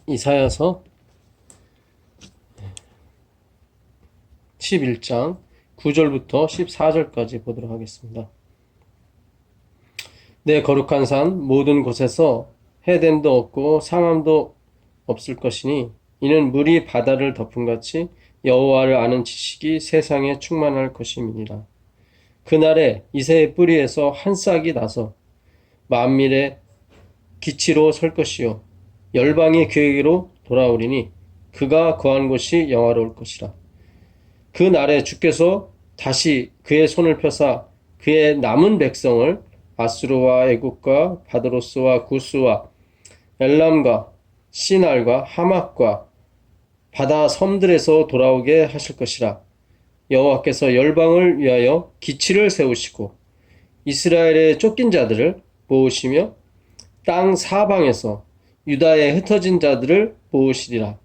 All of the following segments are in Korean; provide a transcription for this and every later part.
이사야서 11장 9절부터 14절까지 보도록 하겠습니다. 내 거룩한 산 모든 곳에서 해됨도 없고 상함도 없을 것이니 이는 물이 바다를 덮음같이 여호와를 아는 지식이 세상에 충만할 것임이니라. 그날에 이새의 뿌리에서 한 싹이 나서 만민의 기치로 설 것이요 열방이 그에게로 돌아오리니 그가 거한 곳이 영화로울 것이라. 그 날에 주께서 다시 그의 손을 펴사 그의 남은 백성을 아수르와 애굽과 바드로스와 구스와 엘람과 시날과 하맛과 바다 섬들에서 돌아오게 하실 것이라. 여호와께서 열방을 위하여 기치를 세우시고 이스라엘의 쫓긴 자들을 모으시며 땅 사방에서 유다의 흩어진 자들을 모으시리라.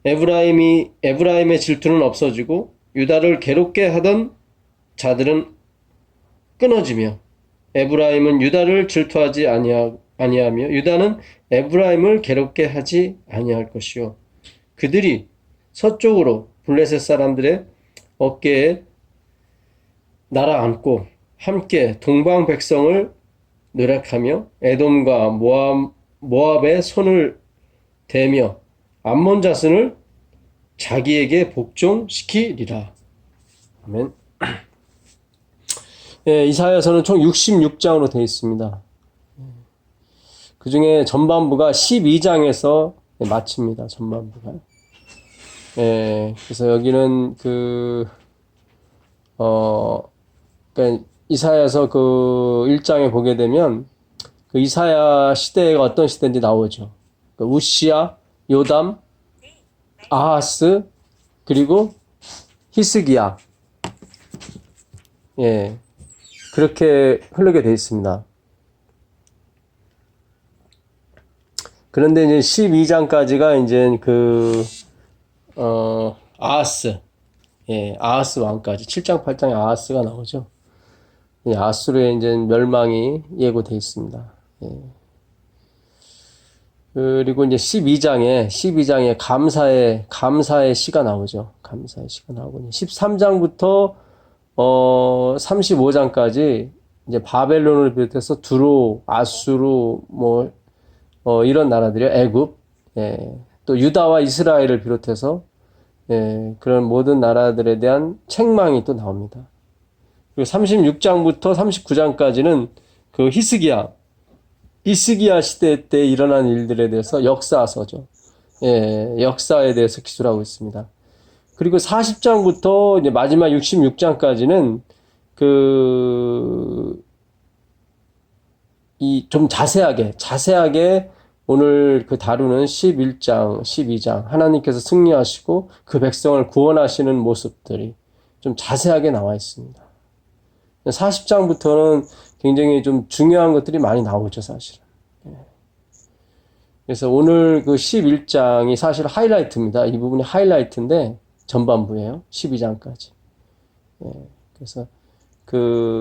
에브라임의 질투는 없어지고 유다를 괴롭게 하던 자들은 끊어지며 에브라임은 유다를 질투하지 아니하며 유다는 에브라임을 괴롭게 하지 아니할 것이요 그들이 서쪽으로 블레셋 사람들의 어깨에 날아앉고 함께 동방 백성을 노력하며 에돔과 모압의 손을 대며 암몬 자손을 자기에게 복종시키리라. 아멘. 예, 이사야서는 총 66장으로 되어 있습니다. 그 중에 전반부가 12장에서 마칩니다. 전반부가. 예, 그래서 여기는 그러니까 이사야서 그 1장에 보게 되면 그 이사야 시대가 어떤 시대인지 나오죠. 그 우시야, 요담, 아하스, 그리고 히스기야. 예. 그렇게 흐르게 되어 있습니다. 그런데 이제 12장까지가 이제 아하스. 예, 아하스 왕까지. 7장, 8장에 아하스가 나오죠. 예, 아수르의 이제 멸망이 예고되어 있습니다. 예. 그리고 이제 12장에 감사의 시가 나오죠. 감사의 시가 나오고, 13장부터 35장까지 이제 바벨론을 비롯해서 두로, 아수르, 이런 나라들이요. 애굽, 예. 또 유다와 이스라엘을 비롯해서, 예. 그런 모든 나라들에 대한 책망이 또 나옵니다. 그리고 36장부터 39장까지는 그 히스기야 시대 때 일어난 일들에 대해서 역사서죠. 예, 역사에 대해서 기술하고 있습니다. 그리고 40장부터 이제 마지막 66장까지는 좀 자세하게 오늘 다루는 11장, 12장 하나님께서 승리하시고 그 백성을 구원하시는 모습들이 좀 자세하게 나와 있습니다. 40장부터는 굉장히 좀 중요한 것들이 많이 나오죠, 사실은. 그래서 오늘 그 11장이 사실 하이라이트입니다. 이 부분이 하이라이트인데 전반부예요. 12장까지. 그래서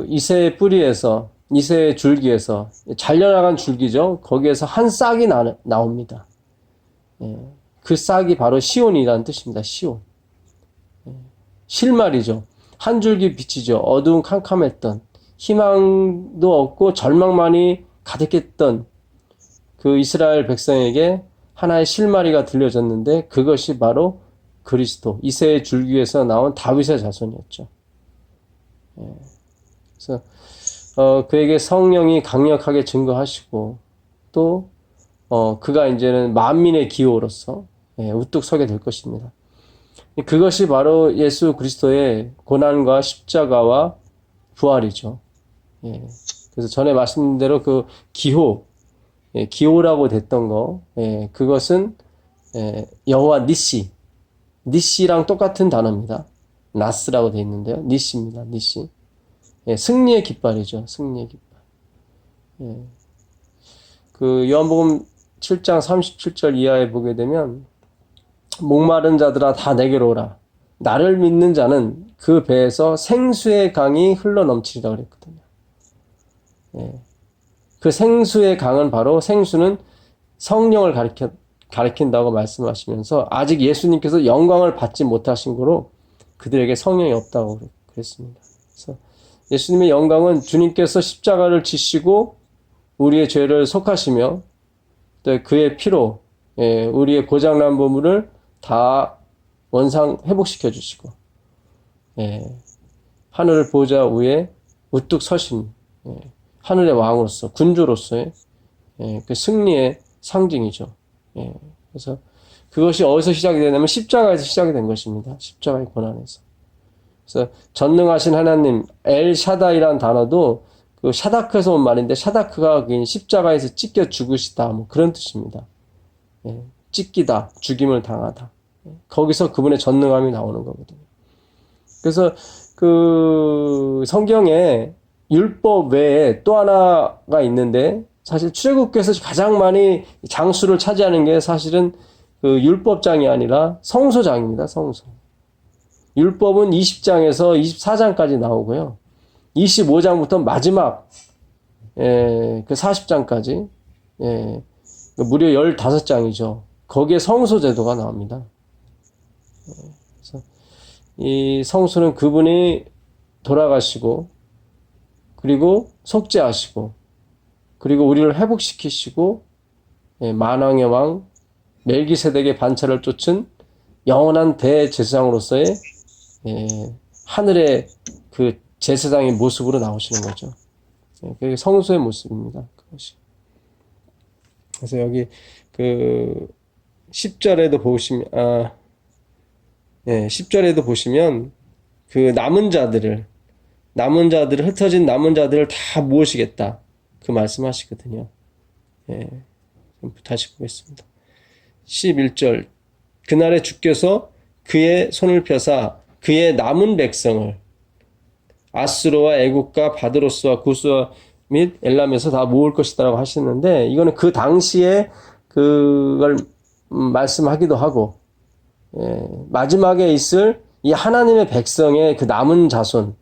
이새의 뿌리에서, 이새의 줄기에서, 잘려나간 줄기죠. 거기에서 한 싹이 나옵니다. 그 싹이 바로 시온이라는 뜻입니다. 시온. 실말이죠. 한 줄기 빛이죠. 어두운 캄캄했던, 희망도 없고 절망만이 가득했던 그 이스라엘 백성에게 하나의 실마리가 들려졌는데 그것이 바로 그리스도, 이새의 줄기에서 나온 다윗의 자손이었죠. 그래서 그에게 성령이 강력하게 증거하시고 또 그가 이제는 만민의 기호로서 우뚝 서게 될 것입니다. 그것이 바로 예수 그리스도의 고난과 십자가와 부활이죠. 그래서 전에 말씀드린 대로 그 기호라고 됐던 거, 그것은 여호와 니시랑 똑같은 단어입니다. 나스라고 되어 있는데요. 니시입니다. 니시. 승리의 깃발이죠. 승리의 깃발. 그 요한복음 7장 37절 이하에 보게 되면 목마른 자들아 다 내게로 오라. 나를 믿는 자는 그 배에서 생수의 강이 흘러넘치리라 그랬거든요. 그 생수의 강은 바로 생수는 성령을 가리킨다고 말씀하시면서 아직 예수님께서 영광을 받지 못하신 거로 그들에게 성령이 없다고 그랬습니다. 그래서 예수님의 영광은 주님께서 십자가를 지시고 우리의 죄를 속하시며 또 그의 피로 우리의 고장난 보물을 다 원상 회복시켜 주시고 하늘 보좌 위에 우뚝 서신 하늘의 왕으로서 군주로서의 그 승리의 상징이죠. 그래서 그것이 어디서 시작이 되냐면 십자가에서 시작이 된 것입니다. 십자가의 고난에서. 그래서 전능하신 하나님 엘 샤다이라는 단어도 그 샤다크에서 온 말인데 샤다크가 십자가에서 찢겨 죽으시다 뭐 그런 뜻입니다. 찢기다, 죽임을 당하다. 거기서 그분의 전능함이 나오는 거거든요. 그래서 그 성경에 율법 외에 또 하나가 있는데 사실 출애굽기에서 가장 많이 장수를 차지하는 게 사실은 그 율법장이 아니라 성소장입니다. 성소. 율법은 20장에서 24장까지 나오고요. 25장부터 마지막 그 40장까지 무려 15장이죠. 거기에 성소 제도가 나옵니다. 그래서 이 성소는 그분이 돌아가시고 그리고 속죄하시고 그리고 우리를 회복시키시고 만왕의 왕 멜기세덱의 반차를 쫓은 영원한 대제사장으로서의 하늘의 그 제사장의 모습으로 나오시는 거죠. 그게 성소의 모습입니다. 그것이. 그래서 여기 그 10절에도 보시면 10절에도 보시면 그 남은 자들을 흩어진 남은 자들을 다 모으시겠다. 그 말씀하시거든요. 다시 보겠습니다. 11절 그날에 주께서 그의 손을 펴사 그의 남은 백성을 아수르와 애국과 바드로스와 구스와 및 엘람에서 다 모을 것이다라고 하시는데 이거는 그 당시에 그걸 말씀하기도 하고 마지막에 있을 이 하나님의 백성의 그 남은 자손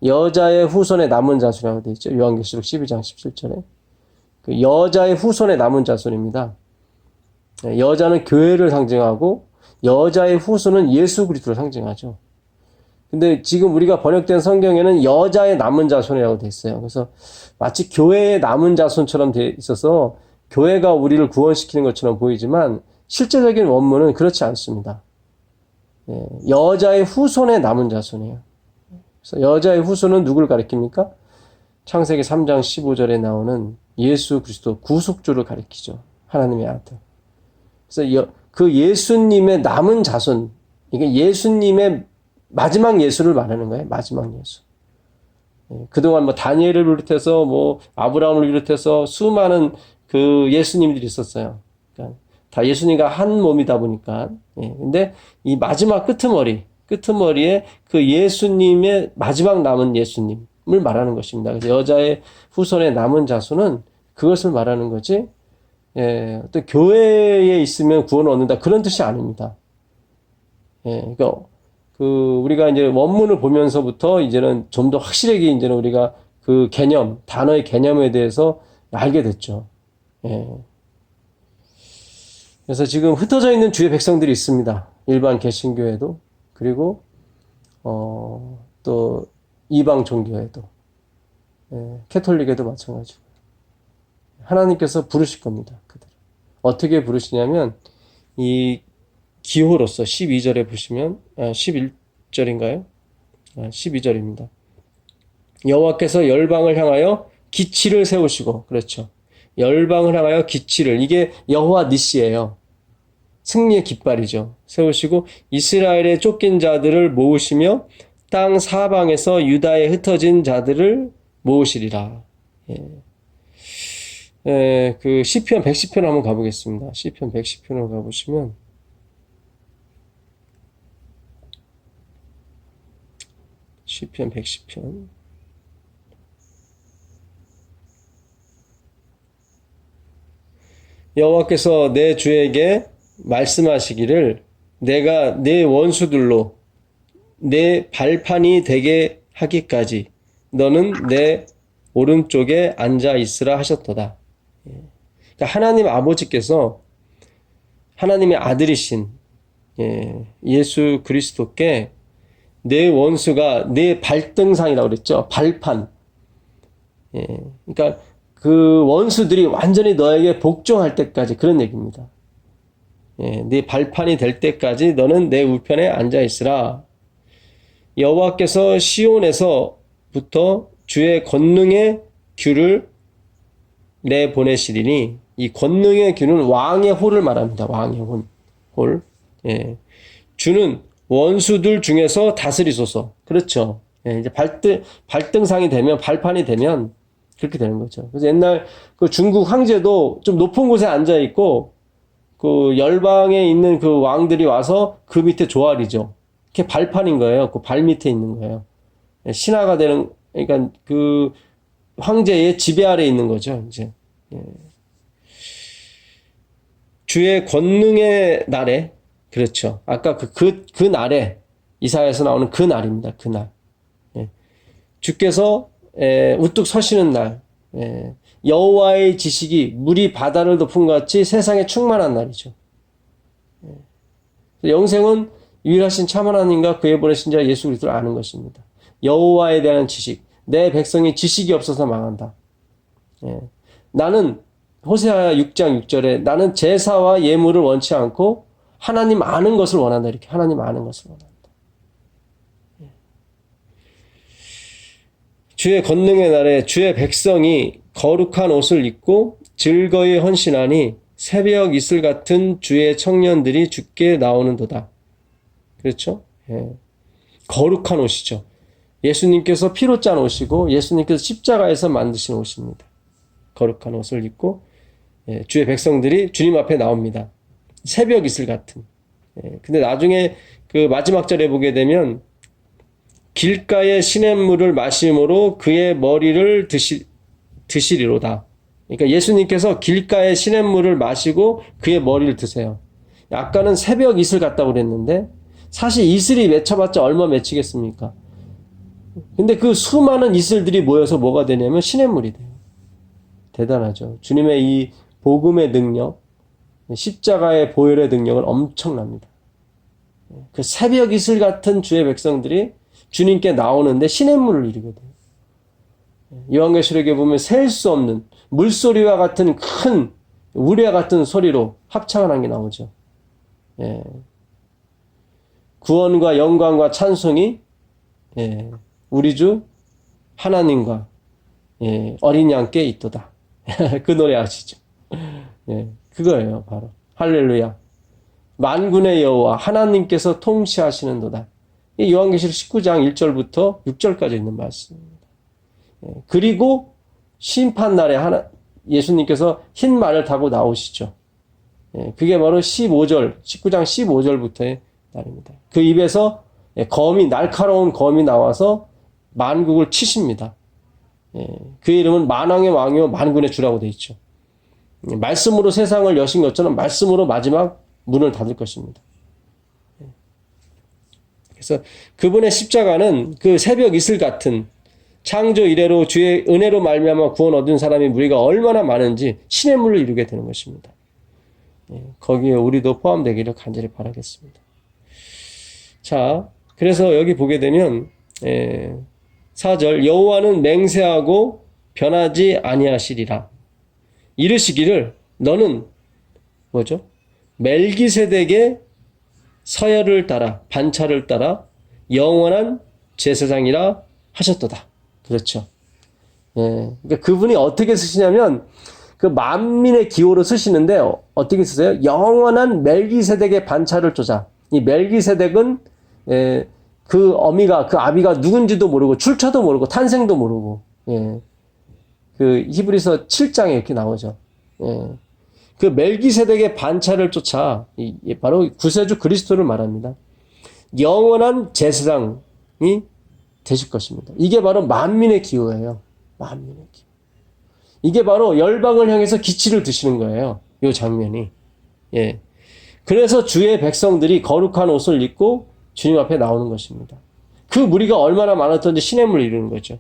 여자의 후손의 남은 자손이라고 되어 있죠. 요한계시록 12장 17절에 그 여자의 후손의 남은 자손입니다. 여자는 교회를 상징하고 여자의 후손은 예수 그리스도를 상징하죠. 근데 지금 우리가 번역된 성경에는 여자의 남은 자손이라고 되어 있어요. 그래서 마치 교회의 남은 자손처럼 되어 있어서 교회가 우리를 구원시키는 것처럼 보이지만 실제적인 원문은 그렇지 않습니다. 여자의 후손의 남은 자손이에요. 그래서 여자의 후손은 누구를 가리킵니까? 창세기 3장 15절에 나오는 예수 그리스도 구속주를 가리키죠. 하나님의 아들. 그래서 그 예수님의 남은 자손, 이게 예수님의 마지막 예수를 말하는 거예요. 마지막 예수. 그동안 뭐 다니엘을 비롯해서 뭐 아브라함을 비롯해서 수많은 그 예수님들이 있었어요. 그러니까 다 예수님과 한 몸이다 보니까. 근데 이 마지막 끄트머리에 그 예수님의 마지막 남은 예수님을 말하는 것입니다. 그래서 여자의 후손의 남은 자손은 그것을 말하는 거지. 어떤 교회에 있으면 구원을 얻는다 그런 뜻이 아닙니다. 그러니까 우리가 이제 원문을 보면서부터 이제는 좀 더 확실하게 이제는 우리가 그 개념, 단어의 개념에 대해서 알게 됐죠. 그래서 지금 흩어져 있는 주의 백성들이 있습니다. 일반 개신교회도 그리고 또 이방 종교회도 캐톨릭에도 마찬가지고 하나님께서 부르실 겁니다. 그들 어떻게 부르시냐면 이 기호로서 12절에 보시면 11절인가요? 12절입니다. 여호와께서 열방을 향하여 기치를 세우시고 그렇죠. 열방을 향하여 기치를 이게 여호와 니시예요. 승리의 깃발이죠. 세우시고 이스라엘의 쫓긴 자들을 모으시며 땅 사방에서 유다에 흩어진 자들을 모으시리라. 그 시편 110편 한번 가보겠습니다. 시편 110편을 가보시면 시편 110편 여호와께서 내 주에게 말씀하시기를 내가 내 원수들로 내 발판이 되게 하기까지 너는 내 오른쪽에 앉아 있으라 하셨도다. 그러니까 하나님 아버지께서 하나님의 아들이신 예수 그리스도께 내 원수가 내 발등상이라고 그랬죠. 발판. 그러니까 그 원수들이 완전히 너에게 복종할 때까지 그런 얘기입니다. 네 발판이 될 때까지 너는 내 우편에 앉아 있으라. 여호와께서 시온에서부터 주의 권능의 규를 내 보내시리니, 이 권능의 규는 왕의 홀을 말합니다. 왕의 홀. 주는 원수들 중에서 다스리소서. 그렇죠. 이제 발등상이 되면, 발판이 되면 그렇게 되는 거죠. 그래서 옛날 그 중국 황제도 좀 높은 곳에 앉아 있고, 그 열방에 있는 그 왕들이 와서 그 밑에 조아리죠. 그게 발판인 거예요. 그 발 밑에 있는 거예요. 신하가 되는, 그러니까 그 황제의 지배 아래 있는 거죠, 이제. 주의 권능의 날에, 그렇죠. 아까 그 날에, 이사야에서 나오는 그 날입니다. 그 날. 주께서 우뚝 서시는 날, 여호와의 지식이 물이 바다를 덮은 것 같이 세상에 충만한 날이죠. 영생은 유일하신 참 하나님과 그의 보내신 자 예수 그리스도를 아는 것입니다. 여호와에 대한 지식, 내 백성이 지식이 없어서 망한다. 나는 호세아 6장 6절에 나는 제사와 예물을 원치 않고 하나님 아는 것을 원한다. 이렇게 하나님 아는 것을 원한다. 주의 권능의 날에 주의 백성이 거룩한 옷을 입고 즐거이 헌신하니 새벽 이슬 같은 주의 청년들이 주께 나오는도다. 그렇죠? 거룩한 옷이죠. 예수님께서 피로 짠 옷이고 예수님께서 십자가에서 만드신 옷입니다. 거룩한 옷을 입고 주의 백성들이 주님 앞에 나옵니다. 새벽 이슬 같은. 근데 나중에 그 마지막 절에 보게 되면 길가의 시냇물을 마심으로 그의 머리를 드시리로다. 그러니까 예수님께서 길가의 시냇물을 마시고 그의 머리를 드세요. 아까는 새벽 이슬 같다고 그랬는데 사실 이슬이 맺혀봤자 얼마 맺히겠습니까? 근데 그 수많은 이슬들이 모여서 뭐가 되냐면 시냇물이 돼요. 대단하죠. 주님의 이 복음의 능력, 십자가의 보혈의 능력은 엄청납니다. 그 새벽 이슬 같은 주의 백성들이 주님께 나오는데 시냇물을 이루게 돼요. 요한계시록에 보면 셀 수 없는 물소리와 같은 큰 우레와 같은 소리로 합창을 한 게 나오죠. 구원과 영광과 찬송이 우리 주 하나님과 어린 양께 있도다. 그 노래 아시죠? 그거예요, 바로. 할렐루야. 만군의 여호와 하나님께서 통치하시는도다. 이 요한계시록 19장 1절부터 6절까지 있는 말씀입니다. 그리고 심판날에 예수님께서 흰 말을 타고 나오시죠. 그게 바로 19장 15절부터의 날입니다. 그 입에서 날카로운 검이 나와서 만국을 치십니다. 그 이름은 만왕의 왕이요 만군의 주라고 되어 있죠. 말씀으로 세상을 여신 것처럼 말씀으로 마지막 문을 닫을 것입니다. 그래서 그분의 십자가는 그 새벽 이슬 같은 창조 이래로 주의 은혜로 말미암아 구원 얻은 사람이 무리가 얼마나 많은지 시냇물을 이루게 되는 것입니다. 거기에 우리도 포함되기를 간절히 바라겠습니다. 자, 그래서 여기 보게 되면 4절 여호와는 맹세하고 변하지 아니하시리라. 이르시기를 너는 뭐죠? 멜기세덱의 서열을 따라 반차를 따라 영원한 제사장이라 하셨도다. 그렇죠. 그러니까 그분이 어떻게 쓰시냐면 그 만민의 기호로 쓰시는데 어떻게 쓰세요? 영원한 멜기세덱의 반차를 쪼자. 이 멜기세덱은 그 아비가 누군지도 모르고 출처도 모르고 탄생도 모르고 그 히브리서 7장에 이렇게 나오죠. 그 멜기세덱의 반차를 쫓아 바로 구세주 그리스도를 말합니다. 영원한 제사장이 되실 것입니다. 이게 바로 만민의 기호예요. 만민의 기호. 이게 바로 열방을 향해서 기치를 드시는 거예요. 이 장면이. 그래서 주의 백성들이 거룩한 옷을 입고 주님 앞에 나오는 것입니다. 그 무리가 얼마나 많았던지 시냇물을 이루는 거죠.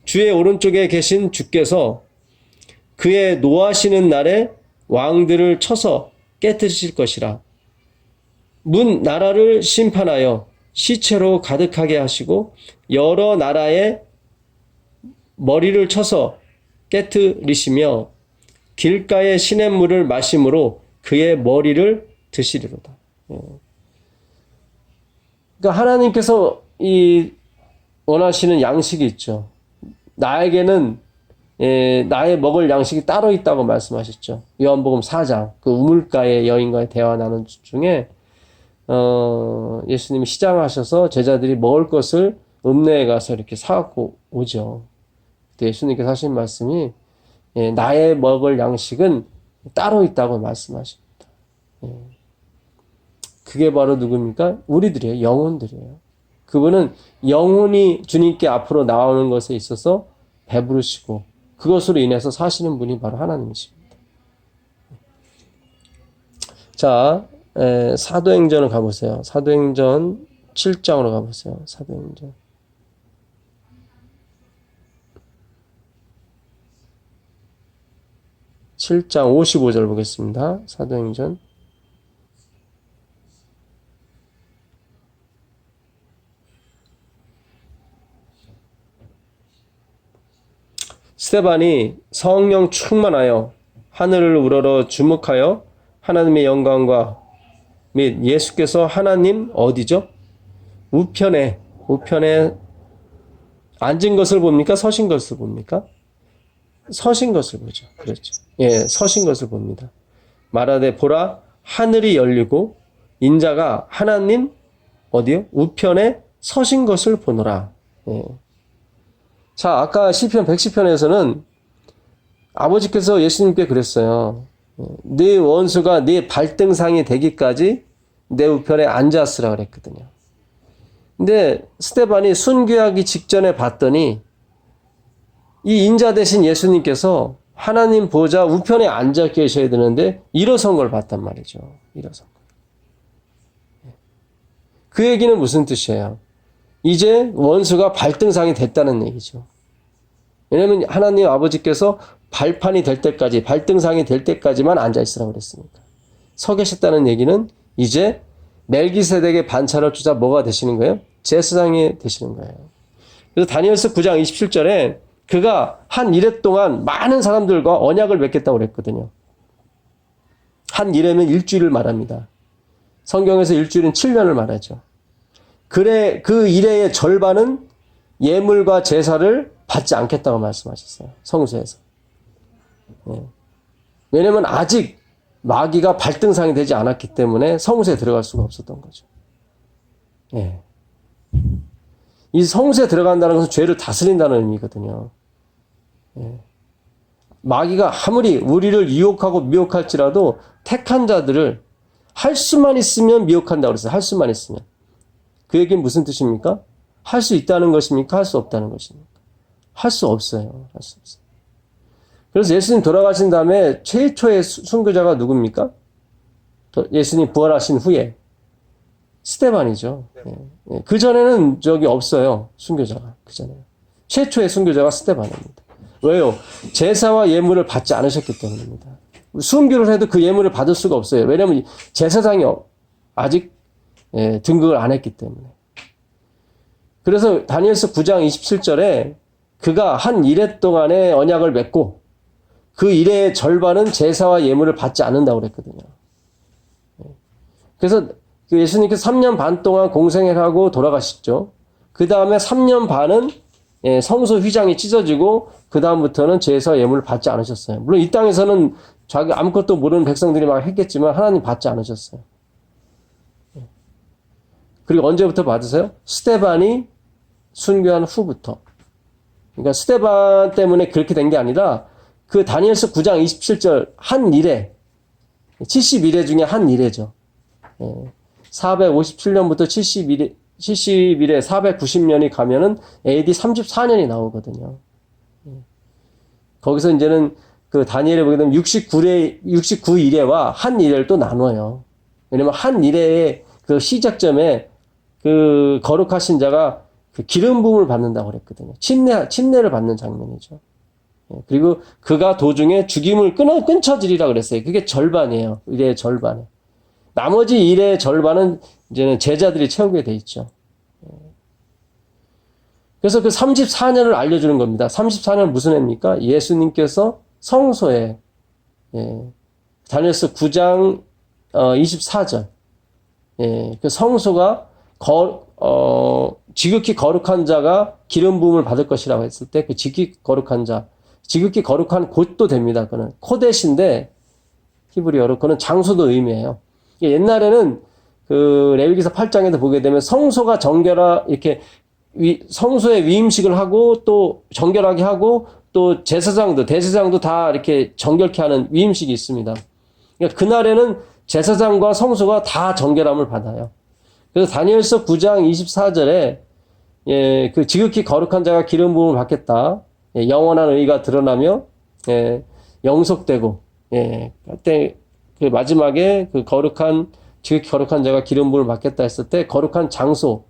주의 오른쪽에 계신 주께서 그의 노하시는 날에 왕들을 쳐서 깨뜨리실 것이라. 문 나라를 심판하여 시체로 가득하게 하시고 여러 나라의 머리를 쳐서 깨뜨리시며 길가의 시냇물을 마심으로 그의 머리를 드시리로다. 그러니까 하나님께서 이 원하시는 양식이 있죠. 나에게는 나의 먹을 양식이 따로 있다고 말씀하셨죠. 요한복음 4장 그 우물가의 여인과의 대화 나눈 중에 예수님이 시장하셔서 제자들이 먹을 것을 읍내에 가서 이렇게 사갖고 오죠. 그때 예수님께서 하신 말씀이 나의 먹을 양식은 따로 있다고 말씀하십니다. 그게 바로 누굽니까? 우리들이에요. 영혼들이에요. 그분은 영혼이 주님께 앞으로 나오는 것에 있어서 배부르시고 그것으로 인해서 사시는 분이 바로 하나님이십니다. 자, 사도행전을 가보세요. 사도행전 7장으로 가보세요. 사도행전. (7장) 55절 보겠습니다. 사도행전. 스데반이 성령 충만하여 하늘을 우러러 주목하여 하나님의 영광과 및 예수께서 하나님 어디죠? 우편에 앉은 것을 봅니까? 서신 것을 봅니까? 서신 것을 보죠. 그렇죠. 예, 서신 것을 봅니다. 말하되 보라 하늘이 열리고 인자가 하나님 어디요? 우편에 서신 것을 보노라. 예. 자, 아까 시편 110편에서는 아버지께서 예수님께 그랬어요. 네 원수가 네 발등상이 되기까지 내 우편에 앉았으라 그랬거든요. 근데 스데반이 순교하기 직전에 봤더니 이 인자 대신 예수님께서 하나님 보좌 우편에 앉아 계셔야 되는데 일어선 걸 봤단 말이죠. 일어선 걸. 그 얘기는 무슨 뜻이에요? 이제 원수가 발등상이 됐다는 얘기죠. 왜냐하면 하나님 아버지께서 발판이 될 때까지, 발등상이 될 때까지만 앉아있으라고 그랬으니까. 서 계셨다는 얘기는 이제 멜기세덱의 반차를 주자 뭐가 되시는 거예요? 제사장이 되시는 거예요. 그래서 다니엘서 9장 27절에 그가 한 이래 동안 많은 사람들과 언약을 맺겠다고 그랬거든요. 한 이래면 일주일을 말합니다. 성경에서 일주일은 7년을 말하죠. 그래, 그 이래의 절반은 예물과 제사를 받지 않겠다고 말씀하셨어요. 성수에서. 왜냐면 아직 마귀가 발등상이 되지 않았기 때문에 성수에 들어갈 수가 없었던 거죠. 예. 이 성수에 들어간다는 것은 죄를 다스린다는 의미거든요. 예. 마귀가 아무리 우리를 유혹하고 미혹할지라도 택한 자들을 할 수만 있으면 미혹한다고 그랬어요. 할 수만 있으면. 그 얘기는 무슨 뜻입니까? 할 수 있다는 것입니까? 할 수 없다는 것입니까? 할 수 없어요. 할 수 없어요. 그래서 예수님 돌아가신 다음에 최초의 순교자가 누굽니까? 예수님 부활하신 후에 스데반이죠. 예. 그 전에는 저기 없어요. 순교자가. 그 전에. 최초의 순교자가 스데반입니다. 왜요? 제사와 예물을 받지 않으셨기 때문입니다. 순교를 해도 그 예물을 받을 수가 없어요. 왜냐하면 제사장이 아직 등극을 안 했기 때문에. 그래서 다니엘서 9장 27절에 그가 한 이래 동안의 언약을 맺고 그 이래의 절반은 제사와 예물을 받지 않는다고 그랬거든요. 그래서 예수님께서 3년 반 동안 공생애를 하고 돌아가셨죠. 그 다음에 3년 반은 성소 휘장이 찢어지고 그 다음부터는 제사 예물을 받지 않으셨어요. 물론 이 땅에서는 자기 아무것도 모르는 백성들이 막 했겠지만 하나님 받지 않으셨어요. 그리고 언제부터 받으세요? 스데반이 순교한 후부터. 그러니까 스데반 때문에 그렇게 된 게 아니라 그 다니엘서 9장 27절 한 이래 71회 중에 한 이래죠. 457년부터 71회 490년이 가면은 AD 34년이 나오거든요. 거기서 이제는 그 다니엘에 보게 되면 69일에와 한 이래를 또 나눠요. 왜냐면 한 이래의 그 시작점에 그 거룩하신 자가 그 기름 부음을 받는다고 그랬거든요. 침례를 받는 장면이죠. 그리고 그가 도중에 죽임을 끊쳐지리라 그랬어요. 그게 절반이에요. 일의 절반. 나머지 일의 절반은 이제는 제자들이 채우게 돼 있죠. 그래서 그 34년을 알려주는 겁니다. 34년은 무슨 해입니까? 예수님께서 성소에, 다니엘서 9장 24절. 그 성소가 지극히 거룩한 자가 기름 부음을 받을 것이라고 했을 때 그 지극히 거룩한 자, 지극히 거룩한 곳도 됩니다. 그는 코데시인데 히브리어로 그는 장소도 의미해요. 옛날에는 그 레위기서 8장에도 보게 되면 성소가 정결하 이렇게 성소에 위임식을 하고 또 정결하게 하고 또 제사장도 대제사장도 다 이렇게 정결케 하는 위임식이 있습니다. 그러니까 그날에는 제사장과 성소가 다 정결함을 받아요. 그래서 다니엘서 9장 24절에 그 지극히 거룩한 자가 기름 부음을 받겠다. 영원한 의가 드러나며 영속되고 그때 그 마지막에 그 지극히 거룩한 자가 기름 부음을 받겠다 했을 때 거룩한 장소가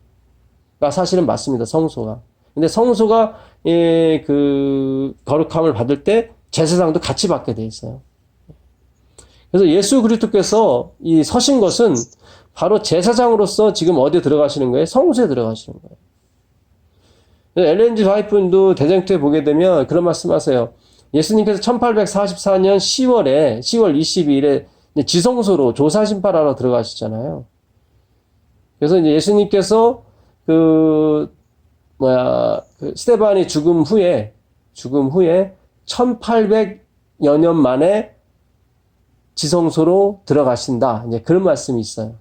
사실은 맞습니다. 성소가. 근데 성소가 그 거룩함을 받을 때 제사장도 같이 받게 돼 있어요. 그래서 예수 그리스도께서 이 서신 것은 바로 제사장으로서 지금 어디에 들어가시는 거예요? 성소에 들어가시는 거예요. 엘렌 G. 화이트도 대쟁투에 보게 되면 그런 말씀 하세요. 예수님께서 1844년 10월 22일에 지성소로 조사 심판하러 들어가시잖아요. 그래서 이제 예수님께서 스데반이 죽음 후에 1800여 년 만에 지성소로 들어가신다. 이제 그런 말씀이 있어요.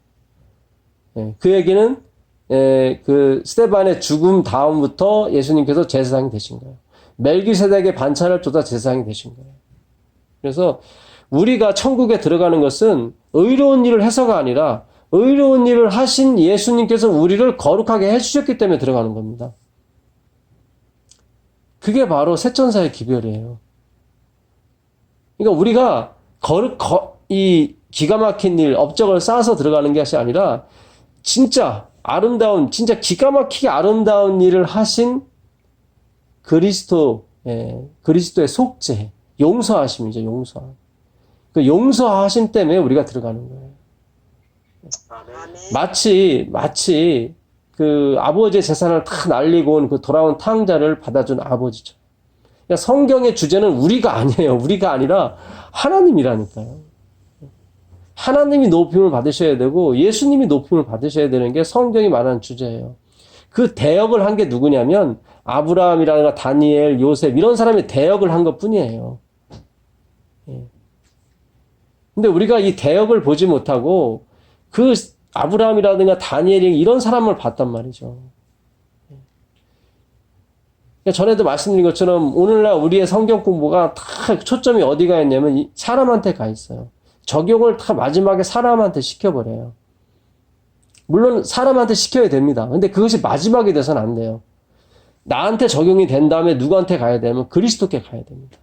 그 얘기는 그 스데반의 죽음 다음부터 예수님께서 제사장이 되신 거예요. 멜기세덱의 반차를 쫓아 제사장이 되신 거예요. 그래서 우리가 천국에 들어가는 것은 의로운 일을 해서가 아니라 의로운 일을 하신 예수님께서 우리를 거룩하게 해주셨기 때문에 들어가는 겁니다. 그게 바로 새천사의 기별이에요. 그러니까 우리가 이 기가 막힌 일, 업적을 쌓아서 들어가는 것이 아니라 진짜 아름다운, 진짜 기가 막히게 아름다운 일을 하신 그리스도의 속죄, 용서하심이죠, 용서함. 그 용서하심 때문에 우리가 들어가는 거예요. 마치 그 아버지의 재산을 다 날리고 온 그 돌아온 탕자를 받아준 아버지죠. 그러니까 성경의 주제는 우리가 아니에요. 우리가 아니라 하나님이라니까요. 하나님이 높임을 받으셔야 되고 예수님이 높임을 받으셔야 되는 게 성경이 말하는 주제예요. 그 대역을 한 게 누구냐면 아브라함이라든가 다니엘, 요셉 이런 사람이 대역을 한 것뿐이에요. 근데 우리가 이 대역을 보지 못하고 그 아브라함이라든가 다니엘이 이런 사람을 봤단 말이죠. 그러니까 전에도 말씀드린 것처럼 오늘날 우리의 성경 공부가 다 초점이 어디가 있냐면 사람한테 가 있어요. 적용을 다 마지막에 사람한테 시켜버려요. 물론 사람한테 시켜야 됩니다. 근데 그것이 마지막이 돼서는 안 돼요. 나한테 적용이 된 다음에 누구한테 가야 되면 그리스도께 가야 됩니다.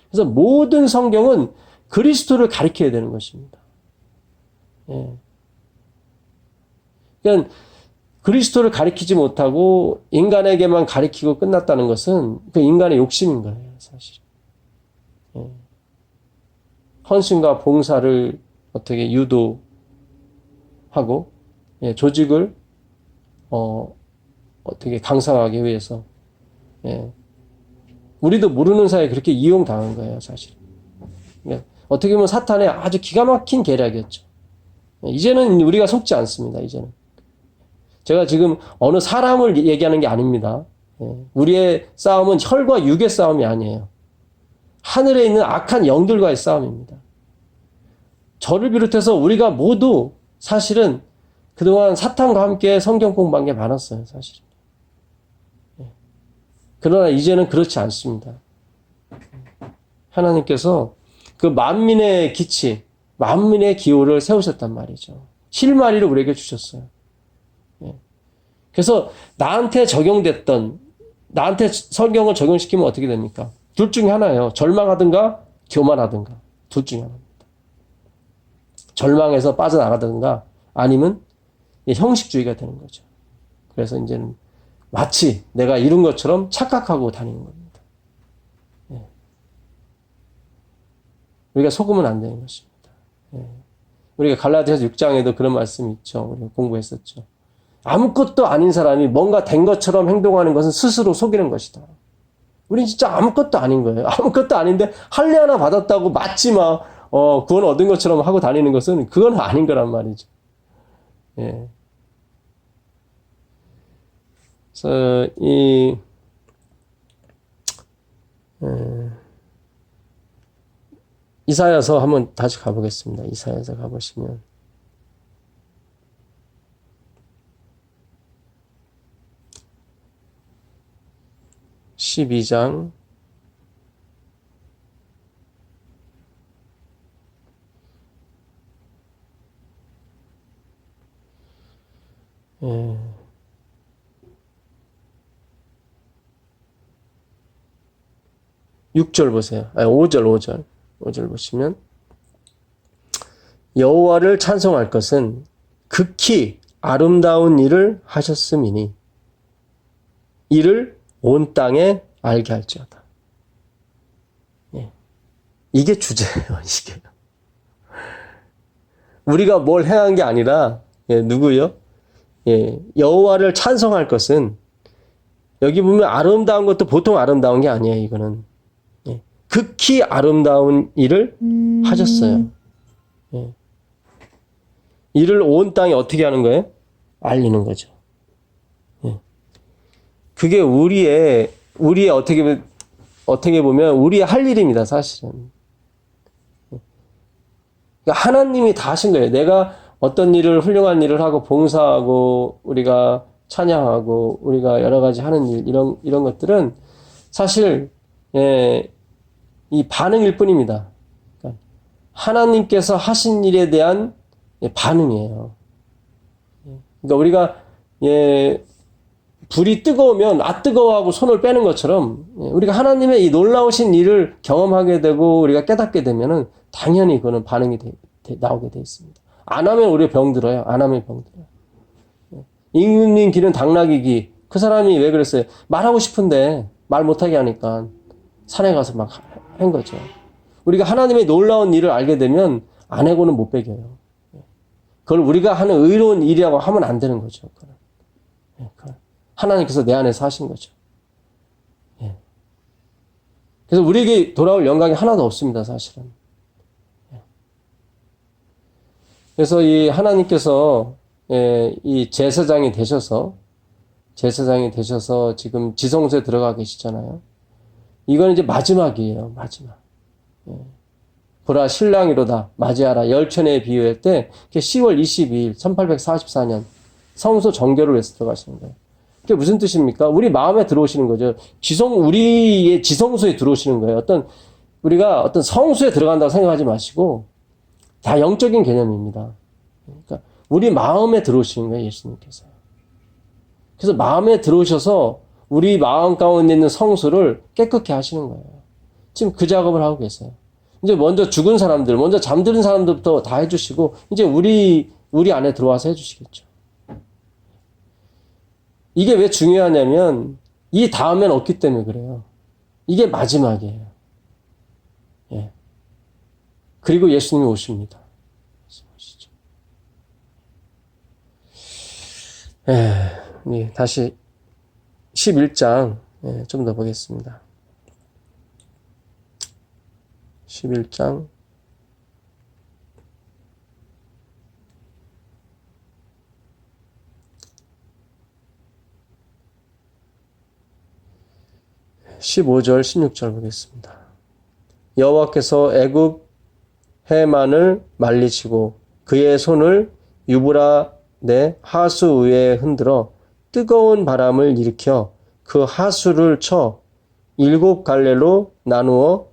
그래서 모든 성경은 그리스도를 가리켜야 되는 것입니다. 그러니까 그리스도를 가리키지 못하고 인간에게만 가리키고 끝났다는 것은 그 인간의 욕심인 거예요, 사실. 헌신과 봉사를 어떻게 유도하고 조직을 어떻게 강성하기 위해서 우리도 모르는 사이에 그렇게 이용당한 거예요, 사실. 그러니까 어떻게 보면 사탄의 아주 기가 막힌 계략이었죠. 이제는 우리가 속지 않습니다. 이제는 제가 지금 어느 사람을 얘기하는 게 아닙니다. 우리의 싸움은 혈과 육의 싸움이 아니에요. 하늘에 있는 악한 영들과의 싸움입니다. 저를 비롯해서 우리가 모두 사실은 그동안 사탄과 함께 성경 공부한 게 많았어요, 사실은. 그러나 이제는 그렇지 않습니다. 하나님께서 그 만민의 기치, 만민의 기호를 세우셨단 말이죠. 실마리를 우리에게 주셨어요. 그래서 나한테 성경을 적용시키면 어떻게 됩니까? 둘 중에 하나예요. 절망하든가 교만하든가. 둘 중에 하나입니다. 절망해서 빠져나가든가 아니면 형식주의가 되는 거죠. 그래서 이제는 마치 내가 이룬 것처럼 착각하고 다니는 겁니다. 우리가 속으면 안 되는 것입니다. 예. 우리가 갈라디아서 6장에도 그런 말씀이 있죠. 우리가 공부했었죠. 아무것도 아닌 사람이 뭔가 된 것처럼 행동하는 것은 스스로 속이는 것이다. 우린 진짜 아무것도 아닌 거예요. 아무것도 아닌데 할례 하나 받았다고 마치 막 구원 얻은 것처럼 하고 다니는 것은 그건 아닌 거란 말이죠. 예. 그래서 이사야서 한번 다시 가보겠습니다. 이사야서 가보시면 12장 6절 보세요. 아니, 5절 보시면 여호와를 찬송할 것은 극히 아름다운 일을 하셨음이니 이를 온 땅에 알게 할지어다. 예. 이게 주제예요. 이게 우리가 뭘 행한 게 아니라 누구요? 여호와를 찬송할 것은 여기 보면 아름다운 것도 보통 아름다운 게 아니에요. 이거는 극히 아름다운 일을 하셨어요. 이를 온 땅에 어떻게 하는 거예요? 알리는 거죠. 그게 우리의 어떻게 보면 우리의 할 일입니다, 사실은. 그러니까 하나님이 다 하신 거예요. 내가 어떤 일을, 훌륭한 일을 하고 봉사하고 우리가 찬양하고 우리가 여러 가지 하는 일, 이런 것들은 사실 이 반응일 뿐입니다. 그러니까 하나님께서 하신 일에 대한 반응이에요. 그러니까 우리가 불이 뜨거우면 뜨거워하고 손을 빼는 것처럼 우리가 하나님의 이 놀라우신 일을 경험하게 되고 우리가 깨닫게 되면은 당연히 그거는 반응이 나오게 돼 있습니다. 안 하면 우리가 병들어요. 안 하면 병들어요. 임금님 길은 당나귀. 그 사람이 왜 그랬어요? 말하고 싶은데 말 못하게 하니까 산에 가서 막 한 거죠. 우리가 하나님의 놀라운 일을 알게 되면 아내고는 못 배겨요. 그걸 우리가 하는 의로운 일이라고 하면 안 되는 거죠. 하나님께서 내 안에서 하신 거죠. 그래서 우리에게 돌아올 영광이 하나도 없습니다, 사실은. 그래서 이 하나님께서 이 제사장이 되셔서 지금 지성소에 들어가 계시잖아요. 이건 이제 마지막이에요, 마지막. 보라, 신랑이로다, 맞이하라. 열천에 비유할 때, 10월 22일, 1844년, 성소 정결을 위해서 들어가시는 거예요. 그게 무슨 뜻입니까? 우리 마음에 들어오시는 거죠. 우리의 지성소에 들어오시는 거예요. 우리가 어떤 성소에 들어간다고 생각하지 마시고, 다 영적인 개념입니다. 그러니까, 우리 마음에 들어오시는 거예요, 예수님께서. 그래서 마음에 들어오셔서, 우리 마음 가운데 있는 성소를 깨끗게 하시는 거예요. 지금 그 작업을 하고 계세요. 이제 먼저 죽은 사람들, 먼저 잠드는 사람들부터 다 해주시고, 이제 우리 안에 들어와서 해주시겠죠. 이게 왜 중요하냐면, 이 다음엔 없기 때문에 그래요. 이게 마지막이에요. 그리고 예수님이 오십니다. 다시 11장 좀 더 보겠습니다. 11장 15절 16절 보겠습니다. 여호와께서 애굽 해만을 말리시고 그의 손을 유브라데 하수 위에 흔들어 뜨거운 바람을 일으켜 그 하수를 쳐 7 갈래로 나누어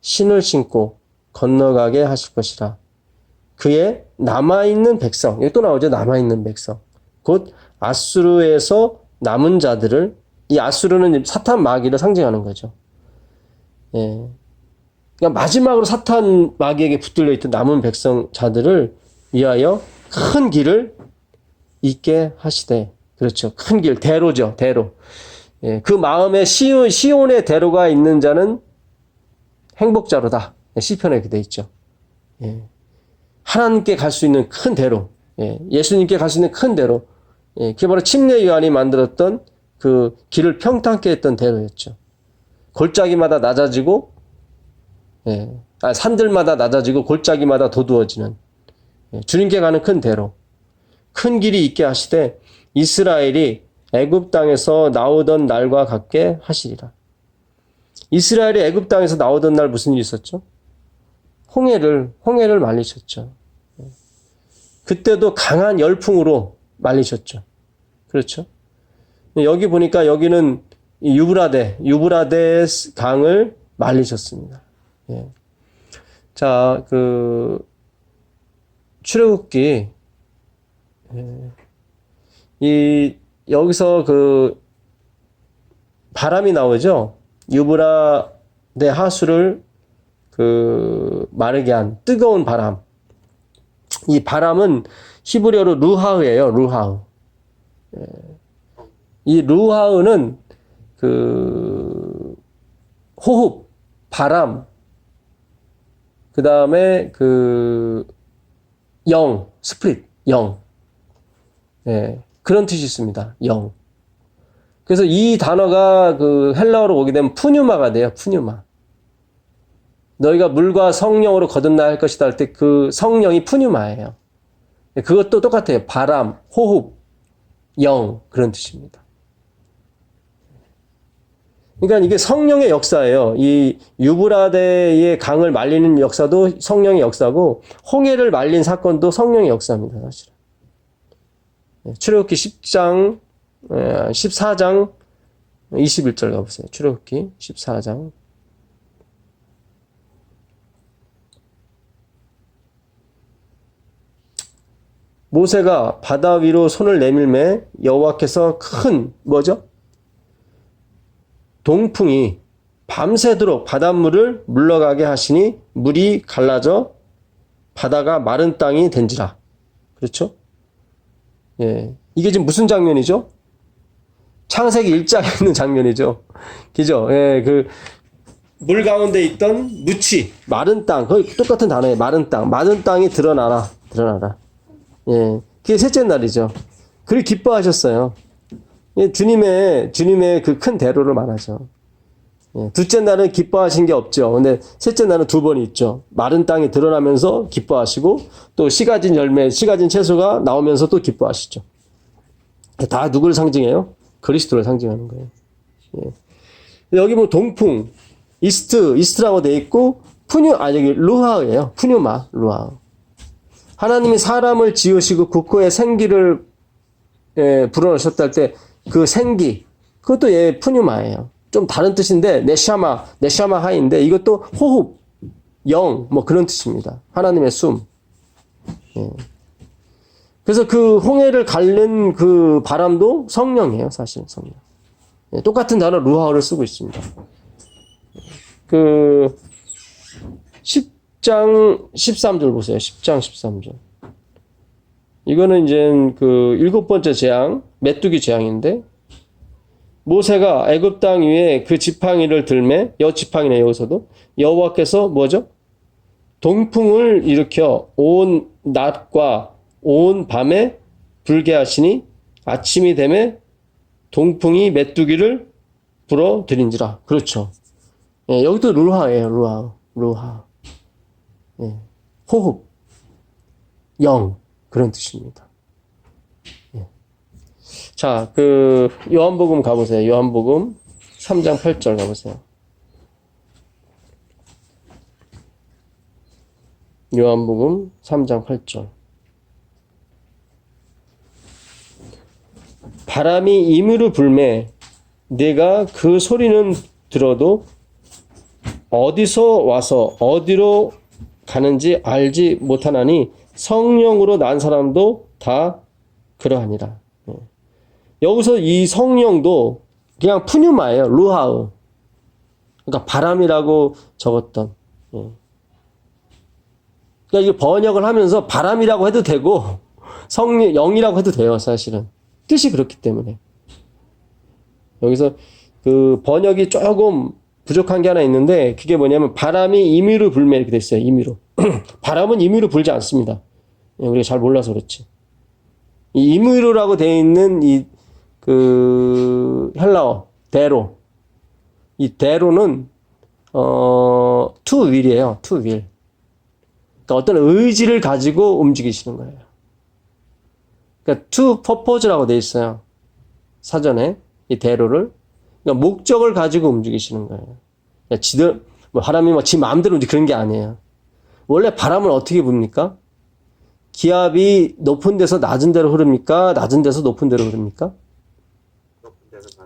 신을 신고 건너가게 하실 것이라. 그의 남아있는 백성, 여기 또 나오죠. 남아있는 백성. 곧 아수르에서 남은 자들을, 이 아수르는 사탄 마귀를 상징하는 거죠. 그러니까 마지막으로 사탄 마귀에게 붙들려 있던 남은 백성 자들을 위하여 큰 길을 있게 하시되, 그렇죠. 큰 길, 대로죠. 대로. 그 마음에 시온의 대로가 있는 자는 행복자로다. 시편에 이렇게 돼 있죠. 예. 하나님께 갈 수 있는 큰 대로, 예. 예수님께 갈 수 있는 큰 대로, 예. 그게 바로 침례 요한이 만들었던 그 길을 평탄케 했던 대로였죠. 골짜기마다 낮아지고, 예. 산들마다 낮아지고 골짜기마다 도두어지는, 예. 주님께 가는 큰 대로, 큰 길이 있게 하시되 이스라엘이 애굽 땅에서 나오던 날과 같게 하시리라. 이스라엘이 애굽 땅에서 나오던 날 무슨 일이 있었죠? 홍해를 말리셨죠. 그때도 강한 열풍으로 말리셨죠. 그렇죠? 여기 보니까 여기는 유브라데 강을 말리셨습니다. 예. 자, 출애굽기, 여기서 바람이 나오죠? 유브라데 하수를 마르게 한 뜨거운 바람. 이 바람은 히브리어로 루하흐예요, 루하흐. 예. 이 루하흐는 호흡, 바람, 그 다음에 스피릿, 영. 예. 그런 뜻이 있습니다. 영. 그래서 이 단어가 헬라어로 오게 되면 푸뉴마가 돼요. 푸뉴마. 너희가 물과 성령으로 거듭나야 할 것이다 할 때 그 성령이 푸뉴마예요. 그것도 똑같아요. 바람, 호흡, 영 그런 뜻입니다. 그러니까 이게 성령의 역사예요. 이 유브라데의 강을 말리는 역사도 성령의 역사고 홍해를 말린 사건도 성령의 역사입니다. 사실은. 출애굽기 14장 21절 가보세요. 출애굽기 14장. 모세가 바다 위로 손을 내밀매 여호와께서 큰 동풍이 밤새도록 바닷물을 물러가게 하시니 물이 갈라져 바다가 마른 땅이 된지라. 그렇죠? 예. 이게 지금 무슨 장면이죠? 창세기 1장에 있는 장면이죠. 그죠? 예, 물 가운데 있던 무치, 마른 땅, 거의 똑같은 단어예요. 마른 땅. 마른 땅이 드러나라. 예. 그게 셋째 날이죠. 그를 기뻐하셨어요. 예, 주님의 그 큰 대로를 말하죠. 예, 둘째 날은 기뻐하신 게 없죠. 근데 셋째 날은 두 번이 있죠. 마른 땅이 드러나면서 기뻐하시고, 또 씨가진 열매, 씨가진 채소가 나오면서 또 기뻐하시죠. 다 누구를 상징해요? 그리스도를 상징하는 거예요. 예. 여기 동풍, 이스트라고 돼 있고, 여기 루하예요. 푸뉴마, 루하. 하나님이 사람을 지으시고 국고에 생기를 불어넣으셨다 할 때 그 생기, 그것도 푸뉴마예요. 좀 다른 뜻인데 네샤마 하인데 이것도 호흡, 영 그런 뜻입니다. 하나님의 숨. 예. 그래서 홍해를 갈는 바람도 성령이에요, 사실 성령. 예, 똑같은 단어 루하를 쓰고 있습니다. 10장 13절 보세요. 10장 13절. 이거는 이제 7번째 재앙, 메뚜기 재앙인데, 모세가 애굽 땅 위에 그 지팡이를 들매, 지팡이네, 여기서도. 여호와께서 동풍을 일으켜 온 낮과 온 밤에 불게 하시니 아침이 되매 동풍이 메뚜기를 불어들인지라. 그렇죠. 예, 여기도 루하예요, 루하. 예, 호흡, 영, 그런 뜻입니다. 예. 자, 요한복음 가보세요. 요한복음 3장 8절 가보세요. 요한복음 3장 8절. 바람이 임으로 불매 내가 그 소리는 들어도 어디서 와서 어디로 가는지 알지 못하나니 성령으로 난 사람도 다 그러하니라. 여기서 이 성령도 그냥 푸뉴마예요. 루하흐. 그러니까 바람이라고 적었던. 그러니까 이게 번역을 하면서 바람이라고 해도 되고 성령, 영이라고 해도 돼요. 사실은. 뜻이 그렇기 때문에. 여기서 번역이 조금 부족한 게 하나 있는데 그게 뭐냐면 바람이 임의로 불매 이렇게 돼 있어요. 임의로. 바람은 임의로 불지 않습니다. 우리가 잘 몰라서 그렇지. 이 임의로라고 되어 있는 헬라어 대로. 이 대로는 to will이에요. to will. 그러니까 어떤 의지를 가지고 움직이시는 거예요. 그러니까 to purpose라고 되어 있어요. 사전에 이 대로를. 그러니까 목적을 가지고 움직이시는 거예요. 그러니까 바람이 지 마음대로 그런 게 아니에요. 원래 바람은 어떻게 붑니까? 기압이 높은 데서 낮은 데로 흐릅니까? 낮은 데서 높은 데로 흐릅니까?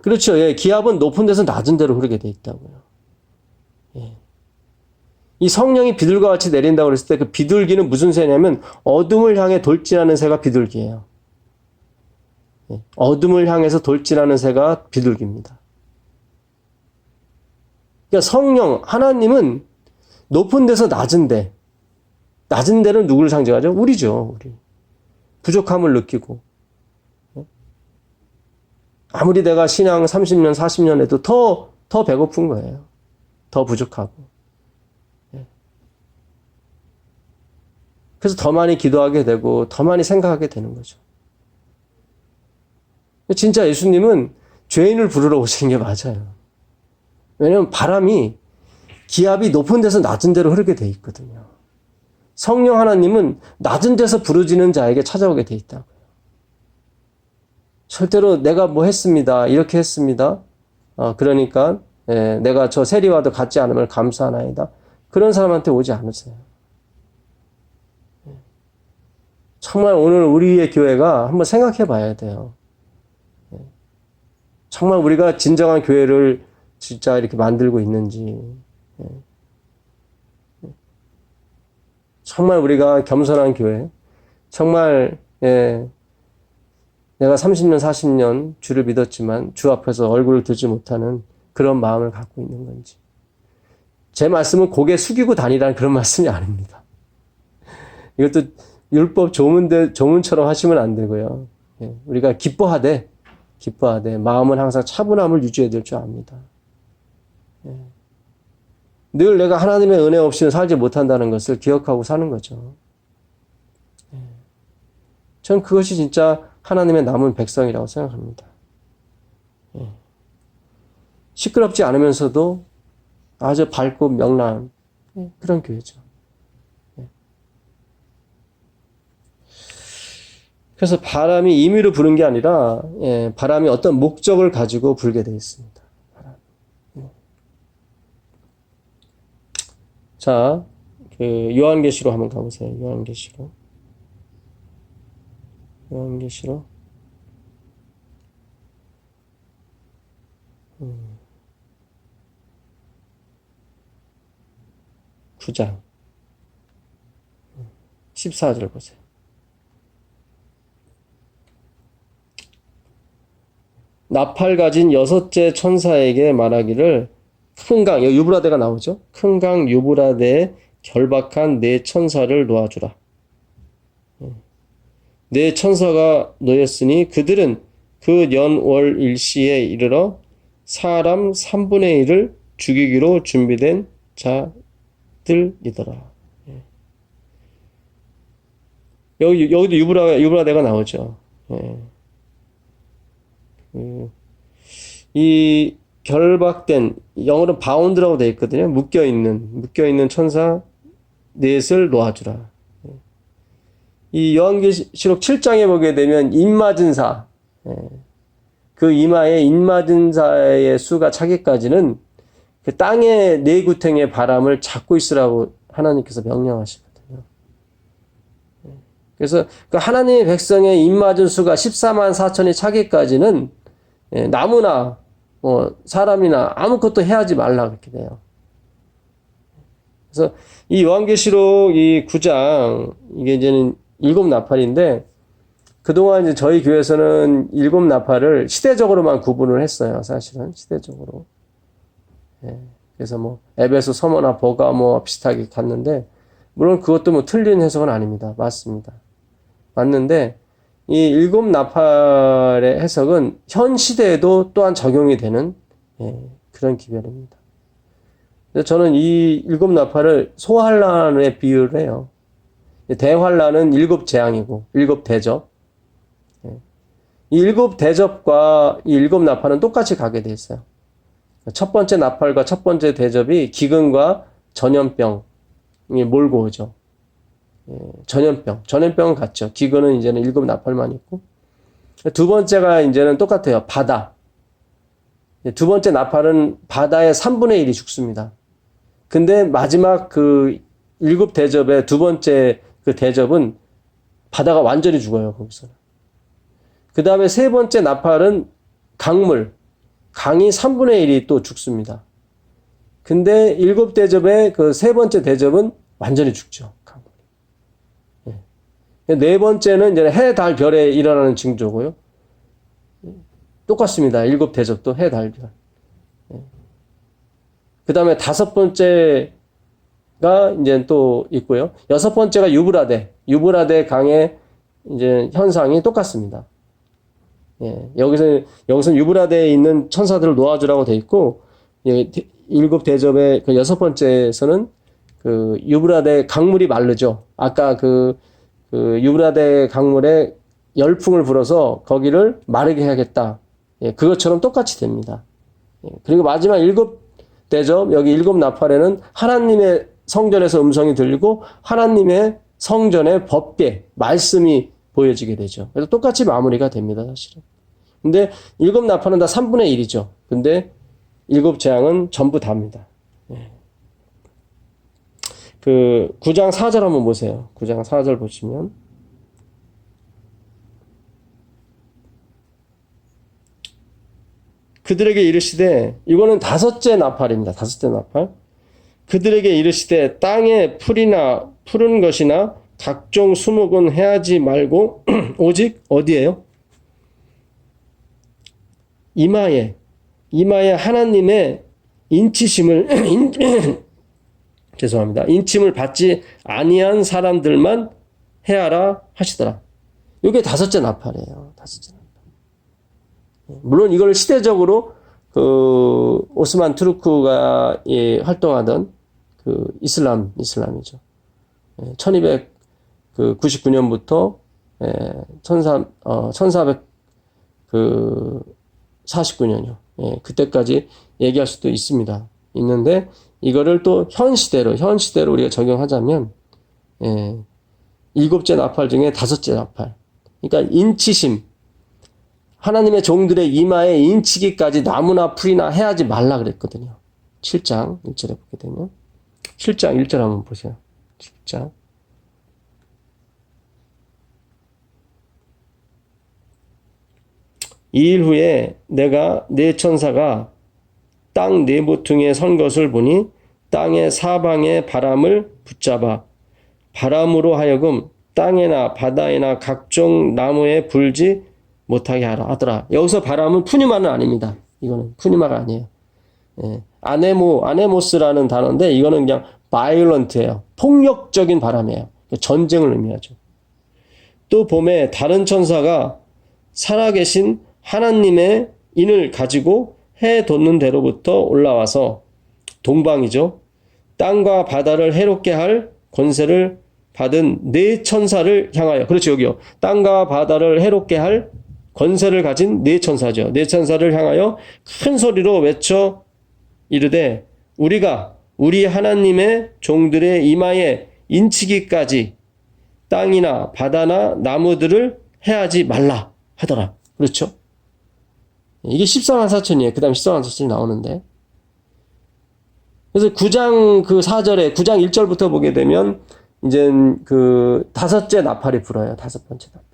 그렇죠. 예, 기압은 높은 데서 낮은 데로 흐르게 돼 있다고요. 예. 이 성령이 비둘기와 같이 내린다고 그랬을 때 그 비둘기는 무슨 새냐면 어둠을 향해 돌진하는 새가 비둘기예요. 예. 어둠을 향해서 돌진하는 새가 비둘기입니다. 그러니까 성령, 하나님은 높은 데서 낮은 데, 낮은 데는 누구를 상징하죠? 우리죠. 우리. 부족함을 느끼고. 아무리 내가 신앙 30년, 40년 해도 더 배고픈 거예요. 더 부족하고. 그래서 더 많이 기도하게 되고, 더 많이 생각하게 되는 거죠. 진짜 예수님은 죄인을 부르러 오신 게 맞아요. 왜냐하면 바람이 기압이 높은 데서 낮은 데로 흐르게 돼 있거든요. 성령 하나님은 낮은 데서 부르짖는 자에게 찾아오게 돼 있다고요. 절대로 내가 뭐 했습니다. 이렇게 했습니다. 그러니까 내가 저 세리와도 같지 않음을 감사하나이다. 그런 사람한테 오지 않으세요. 정말 오늘 우리의 교회가 한번 생각해 봐야 돼요. 정말 우리가 진정한 교회를 진짜 이렇게 만들고 있는지. 정말 우리가 겸손한 교회. 정말 내가 30년, 40년 주를 믿었지만 주 앞에서 얼굴을 들지 못하는 그런 마음을 갖고 있는 건지. 제 말씀은 고개 숙이고 다니라는 그런 말씀이 아닙니다. 이것도 율법 조문처럼 하시면 안 되고요. 우리가 기뻐하되 마음은 항상 차분함을 유지해야 될 줄 압니다. 늘 내가 하나님의 은혜 없이는 살지 못한다는 것을 기억하고 사는 거죠. 전 그것이 진짜 하나님의 남은 백성이라고 생각합니다. 시끄럽지 않으면서도 아주 밝고 명랑한 그런 교회죠. 그래서 바람이 임의로 부는 게 아니라 바람이 어떤 목적을 가지고 불게 되어 있습니다. 자, 요한계시로 한번 가보세요. 요한계시로. 9장 14절 보세요. 나팔 가진 여섯째 천사에게 말하기를 큰 강, 여기 유브라데가 나오죠? 큰 강 유브라데에 결박한 네 천사를 놓아주라. 네 천사가 놓였으니 그들은 그 연월 일시에 이르러 사람 3분의 1을 죽이기로 준비된 자들이더라. 여기도 유브라데가 나오죠. 이 결박된, 영어로 바운드라고 되어 있거든요. 묶여있는 천사 넷을 놓아주라. 이 요한계시록 7장에 보게 되면 입맞은 사, 그 이마에 입맞은 자의 수가 차기까지는 그 땅의 네 구탱의 바람을 잡고 있으라고 하나님께서 명령하시거든요. 그래서 그 하나님의 백성의 입맞은 수가 14만 4천이 차기까지는 나무나 사람이나 아무것도 해하지 말라 그렇게 돼요. 그래서 이 요한계시록 이 9장 이게 이제는 7나팔인데 그동안 이제 저희 교회에서는 7나팔을 시대적으로만 구분을 했어요. 사실은 시대적으로. 그래서 뭐 에베소, 서머나 버가 비슷하게 갔는데 물론 그것도 뭐 틀린 해석은 아닙니다. 맞습니다. 맞는데 이 7나팔의 해석은 현 시대에도 또한 적용이 되는 그런 기별입니다. 그래서 저는 이 일곱 나팔을 소환란에 비유를 해요. 대환란은 일곱 재앙이고 일곱 대접. 이 일곱 대접과 이 일곱 나팔은 똑같이 가게 돼 있어요. 첫 번째 나팔과 첫 번째 대접이 기근과 전염병이 몰고 오죠. 전염병은 같죠. 기근은 이제는 일곱 나팔만 있고. 두 번째가 이제는 똑같아요. 바다. 두 번째 나팔은 바다의 3분의 1이 죽습니다. 근데 마지막 그 일곱 대접의 두 번째 그 대접은 바다가 완전히 죽어요, 거기서는. 그 다음에 세 번째 나팔은 강물. 강이 3분의 1이 또 죽습니다. 근데 일곱 대접의 그 세 번째 대접은 완전히 죽죠, 강물이. 네 번째는 이제 해, 달, 별에 일어나는 징조고요. 똑같습니다. 일곱 대접도 해, 달, 별. 그 다음에 다섯 번째가 이제 또 있고요. 여섯 번째가 유브라데 강의 이제 현상이 똑같습니다. 여기서 유브라데에 있는 천사들을 놓아주라고 돼 있고, 일곱 대접의 그 여섯 번째에서는 그 유브라데 강물이 마르죠. 아까 그 유브라데 강물에 열풍을 불어서 거기를 마르게 해야겠다. 그것처럼 똑같이 됩니다. 그리고 마지막 일곱 대접, 여기 일곱 나팔에는 하나님의 성전에서 음성이 들리고 하나님의 성전의 법궤, 말씀이 보여지게 되죠. 그래서 똑같이 마무리가 됩니다, 사실은. 근데 일곱 나팔은 다 3분의 1이죠. 근데 일곱 재앙은 전부 다입니다. 그 9장 4절 한번 보세요. 9장 4절 보시면 그들에게 이르시되, 이거는 다섯째 나팔입니다. 다섯째 나팔. 그들에게 이르시되 땅에 풀이나 푸른 것이나 각종 수목은 해하지 말고 오직 어디에요? 이마에 하나님의 인치심을 죄송합니다. 인침을 받지 아니한 사람들만 해하라 하시더라. 이게 다섯째 나팔이에요. 다섯째 나팔. 물론 이걸 시대적으로 그 오스만 투르크가 활동하던 그 이슬람이죠. 1299년부터 1449년이요. 그때까지 얘기할 수도 있습니다. 있는데 이거를 또 현 시대로 우리가 적용하자면 일곱째 나팔 중에 다섯째 나팔. 그러니까 인치심. 하나님의 종들의 이마에 인치기까지 나무나 풀이나 해하지 말라 그랬거든요. 7장 1절에 보게 되면 7장 1절 한번 보세요. 7장 이 일 후에 내가 네 천사가 땅 네 모퉁이에 선 것을 보니 땅의 사방의 바람을 붙잡아 바람으로 하여금 땅에나 바다에나 각종 나무에 불지 못하게 하더라. 여기서 바람은 푸니마는 아닙니다. 이거는 푸니마가 아니에요. 아네모스라는 단어인데 이거는 그냥 바이올런트예요. 폭력적인 바람이에요. 전쟁을 의미하죠. 또 봄에 다른 천사가 살아계신 하나님의 인을 가지고 해 돋는 데로부터 올라와서 동방이죠. 땅과 바다를 해롭게 할 권세를 받은 네 천사를 향하여, 그렇죠, 여기요. 땅과 바다를 해롭게 할 권세를 가진 네 천사죠. 네 천사를 향하여 큰 소리로 외쳐 이르되 우리가 우리 하나님의 종들의 이마에 인치기까지 땅이나 바다나 나무들을 해하지 말라 하더라. 그렇죠? 이게 14만 4천이에요. 그 다음 14만 4천이 나오는데. 그래서 9장 그 4절에 9장 1절부터 보게 되면 이제 그 다섯째 나팔이 불어요. 다섯 번째 나팔.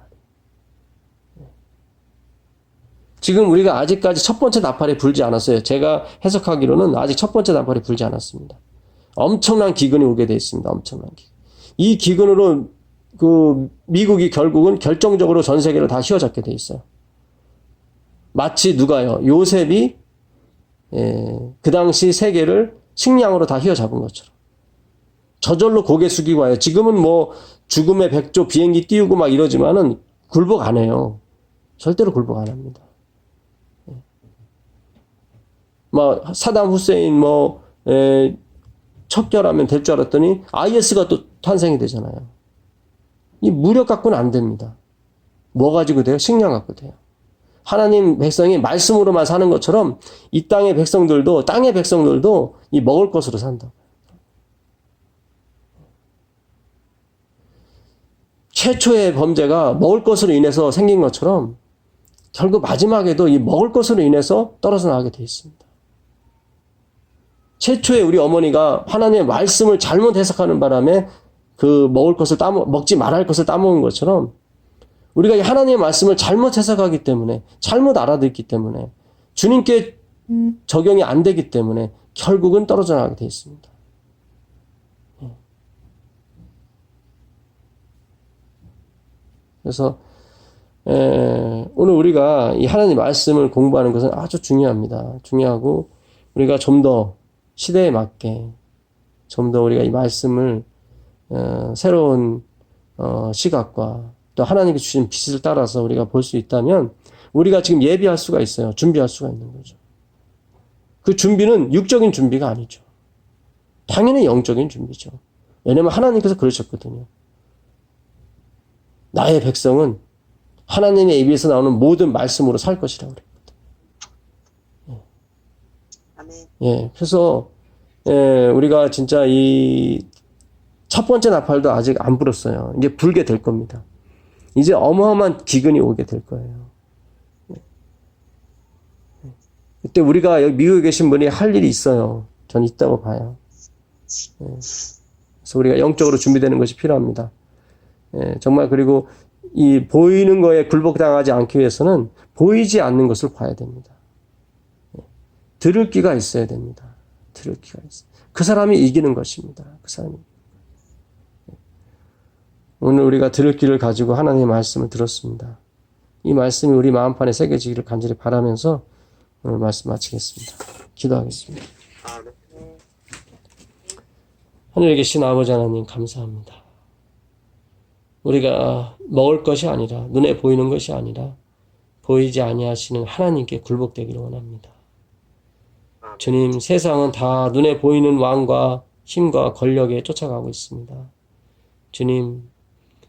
지금 우리가 아직까지 첫 번째 나팔이 불지 않았어요. 제가 해석하기로는 아직 첫 번째 나팔이 불지 않았습니다. 엄청난 기근이 오게 되어 있습니다. 엄청난 기근. 이 기근으로 그 미국이 결국은 결정적으로 전 세계를 다 휘어잡게 되어 있어요. 마치 누가요? 요셉이 그 당시 세계를 식량으로 다 휘어잡은 것처럼. 저절로 고개 숙이고 와요. 지금은 뭐 죽음의 백조 비행기 띄우고 막 이러지만은 굴복 안 해요. 절대로 굴복 안 합니다. 뭐 사담 후세인 뭐 척결하면 될 줄 알았더니 IS가 또 탄생이 되잖아요. 이 무력 갖고는 안 됩니다. 뭐 가지고 돼요? 식량 갖고 돼요. 하나님 백성이 말씀으로만 사는 것처럼 이 땅의 백성들도 이 먹을 것으로 산다. 최초의 범죄가 먹을 것으로 인해서 생긴 것처럼 결국 마지막에도 이 먹을 것으로 인해서 떨어져 나가게 돼 있습니다. 최초에 우리 어머니가 하나님의 말씀을 잘못 해석하는 바람에 그 먹지 말할 것을 따먹은 것처럼 우리가 이 하나님의 말씀을 잘못 해석하기 때문에, 잘못 알아듣기 때문에, 주님께 적용이 안 되기 때문에 결국은 떨어져 나가게 돼 있습니다. 그래서 오늘 우리가 이 하나님 말씀을 공부하는 것은 아주 중요합니다. 중요하고 우리가 좀 더 시대에 맞게 좀 더 우리가 이 말씀을 새로운 시각과 또 하나님께 주신 빛을 따라서 우리가 볼 수 있다면 우리가 지금 예비할 수가 있어요. 준비할 수가 있는 거죠. 그 준비는 육적인 준비가 아니죠. 당연히 영적인 준비죠. 왜냐하면 하나님께서 그러셨거든요. 나의 백성은 하나님의 입에서 나오는 모든 말씀으로 살 것이라고 그랬거든요. 예, 그래서 우리가 진짜 이 첫 번째 나팔도 아직 안 불었어요. 이제 불게 될 겁니다. 이제 어마어마한 기근이 오게 될 거예요. 그때 우리가 여기 미국에 계신 분이 할 일이 있어요. 전 있다고 봐요. 그래서 우리가 영적으로 준비되는 것이 필요합니다. 정말 그리고 이 보이는 거에 굴복당하지 않기 위해서는 보이지 않는 것을 봐야 됩니다. 들을 귀가 있어야 됩니다. 들을 귀가 있어요. 그 사람이 이기는 것입니다. 그 사람이. 오늘 우리가 들을 귀를 가지고 하나님의 말씀을 들었습니다. 이 말씀이 우리 마음판에 새겨지기를 간절히 바라면서 오늘 말씀 마치겠습니다. 기도하겠습니다. 하늘에 계신 아버지 하나님 감사합니다. 우리가 먹을 것이 아니라 눈에 보이는 것이 아니라 보이지 아니하시는 하나님께 굴복되기를 원합니다. 주님, 세상은 다 눈에 보이는 왕과 힘과 권력에 쫓아가고 있습니다. 주님,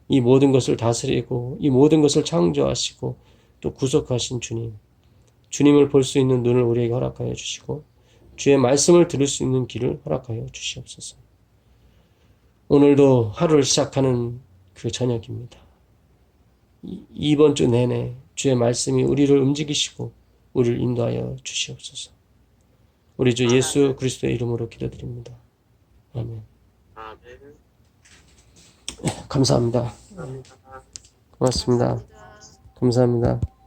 이 모든 것을 다스리고 이 모든 것을 창조하시고 또 구속하신 주님, 주님을 볼 수 있는 눈을 우리에게 허락하여 주시고 주의 말씀을 들을 수 있는 귀를 허락하여 주시옵소서. 오늘도 하루를 시작하는 그 저녁입니다. 이번 주 내내 주의 말씀이 우리를 움직이시고 우리를 인도하여 주시옵소서. 우리 주 예수 그리스도의 이름으로 기도드립니다. 아멘. 감사합니다. 고맙습니다. 감사합니다.